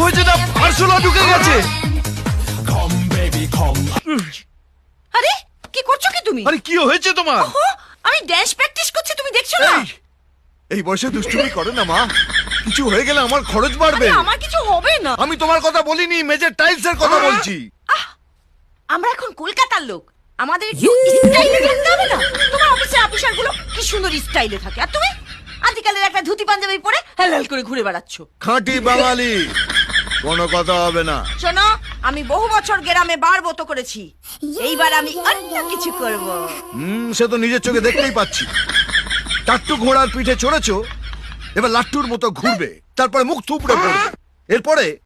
হয়েছে না আরশোলা ঢুকে গেছে। আরে কি করছো কি তুমি? আরে কি হয়েছে তোমার? ওহো, আমি ড্যান্স প্র্যাকটিস করছি, তুমি দেখছো না? এই বয়সে দুষ্টুমি করে না মা, কিছু হয়ে গেলে আমার খরচ বাড়বে। আরে আমার কিছু হবে না। আমি তোমার কথা বলিনি, মেজের টাইলস এর কথা বলছি। আমরা এখন কলকাতার লোক, আমাদের একটু স্টাইলে থাকতে হবে না? তোমার অফিসে অফিসার গুলো কি সুন্দর স্টাইলে থাকে, আর তুমি আজকালের একটা ধুতি পাঞ্জাবি পরে হেলাল করে ঘুরে বেড়াচ্ছ। খাঁটি বাঙালি, কোনো কথা হবে না। শোনো, আমি বহু বছর গ্রামে বারবত করেছি, এইবার আমি অন্য কিছু করব। সে তো নিজের চোখে দেখতেই পাচ্ছি। টাট্টু ঘোড়ার পিঠে চড়েছো, এবার লাট্টুর মতো ঘুরবে, তারপরে মুখ থুবড়ে পড়বে, এরপরে